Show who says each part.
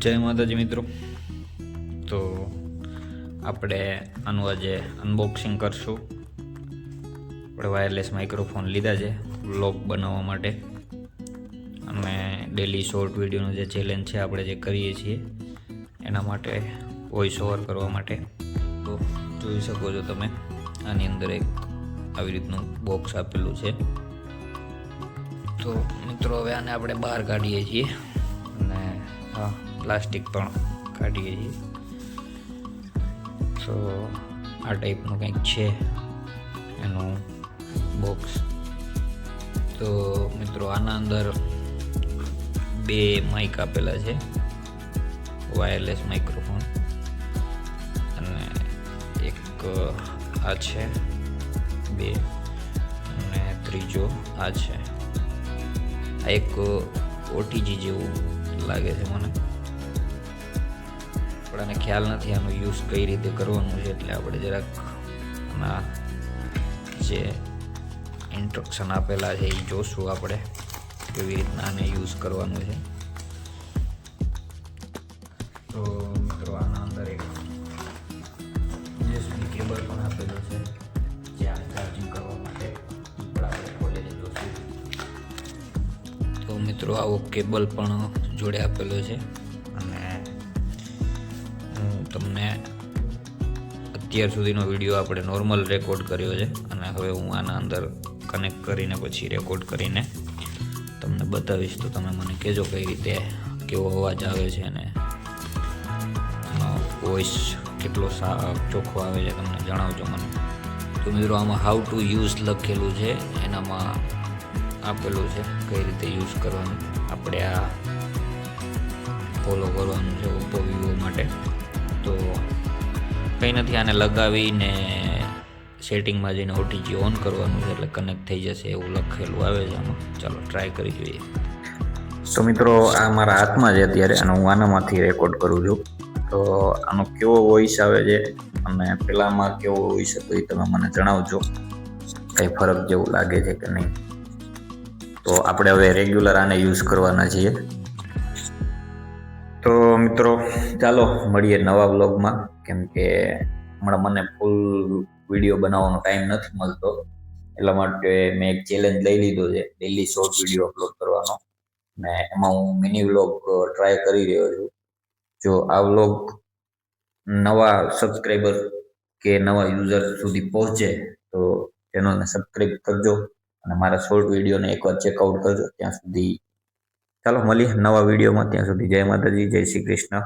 Speaker 1: જય માતાજી મિત્રો. તો આપણે આનું આજે અનબોક્સિંગ કરશું. આપણે વાયરલેસ માઇક્રોફોન લીધા છે વ્લોગ બનાવવા માટે અને ડેલી શોર્ટ વિડીયોનો જે ચેલેન્જ છે આપણે જે કરીએ છીએ એના માટે વોઇસ ઓવર કરવા માટે. તો જોઈ શકો છો તમે, આની અંદર એક આવી રીતનું બોક્સ આપેલું છે. તો મિત્રો હવે આને આપણે બહાર કાઢીએ છીએ અને હા, પ્લાસ્ટિક પણ કાઢીએ છીએ. તો આ ટાઈપનું કંઈક છે એનું બોક્સ. તો મિત્રો આના અંદર બે માઇક આપેલા છે, વાયરલેસ માઇક્રોફોન, અને એક આ છે બે, અને ત્રીજો આ છે. આ એક ઓટીજી જેવું લાગે છે મને, આપણને ખ્યાલ નથી આનો યુઝ કઈ રીતે કરવાનું છે, એટલે આપણે જરાક આના જે ઇન્સ્ટ્રક્શન આપેલા છે એ જોશું આપણે કેવી રીતના આને યુઝ કરવાનું છે. તો મિત્રો આના અંદર એક યુએસબી કેબલ પણ આપેલો છે જે આ ચાર્જિંગ કરવા માટે આપણે ખોલીને જોશું. તો મિત્રો આવો કેબલ પણ જોડે આપેલો છે અને હું તમને અત્યાર સુધીનો વિડીયો આપણે નોર્મલ રેકોર્ડ કર્યો છે અને હવે હું આના અંદર કનેક્ટ કરીને પછી રેકોર્ડ કરીને તમને બતાવીશ. તો તમે મને કહેજો કઈ રીતે કેવો અવાજ આવે છે અને એનો વોઇસ કેટલો ચોખ્ખો આવે છે તમને જણાવજો મને. તો મિત્રો આમાં હાઉ ટુ યુઝ લખેલું છે, એનામાં આપેલું છે કઈ રીતે યુઝ કરવાનું. આપણે આ ફોલો કરવાનું છે ઓપ્પો વિવો માટે. તો કંઈ નથી, આને લગાવીને સેટિંગમાં જઈને ઓટીજી ઓન કરવાનું છે એટલે કનેક્ટ થઈ જશે એવું લખેલું આવે છે આમાં. ચાલો ટ્રાય કરી જોઈએ. તો મિત્રો આ મારા હાથમાં છે અત્યારે અને હું આનામાંથી રેકોર્ડ કરું છું. તો આનો કેવો વોઇસ આવે છે અને પેલામાં કેવો વોઇસ હતો એ તમે મને જણાવજો, કંઈ ફરક જેવું લાગે છે કે નહીં. તો આપણે હવે રેગ્યુલર આને યુઝ કરવાના છીએ. તો મિત્રો ચાલો મળીએ નવા વ્લોગમાં, કેમ કે હમણાં મને ફૂલ વિડીયો બનાવવાનો ટાઈમ નથી મળતો, એટલા માટે મેં એક ચેલેન્જ લઈ લીધો છે ડેલી શોર્ટ વિડીયો અપલોડ કરવાનો, ને એમાં હું મિની વ્લોગ ટ્રાય કરી રહ્યો છું. જો આ વ્લોગ નવા સબસ્ક્રાઈબર કે નવા યુઝર સુધી પહોંચે તો ચેનલને સબસ્ક્રાઈબ કરજો અને મારા શોર્ટ વિડીયોને એકવાર ચેકઆઉટ કરજો. ત્યાં સુધી ચાલો મળીએ નવા વિડીયોમાં. ત્યાં સુધી જય માતાજી, જય શ્રી કૃષ્ણ.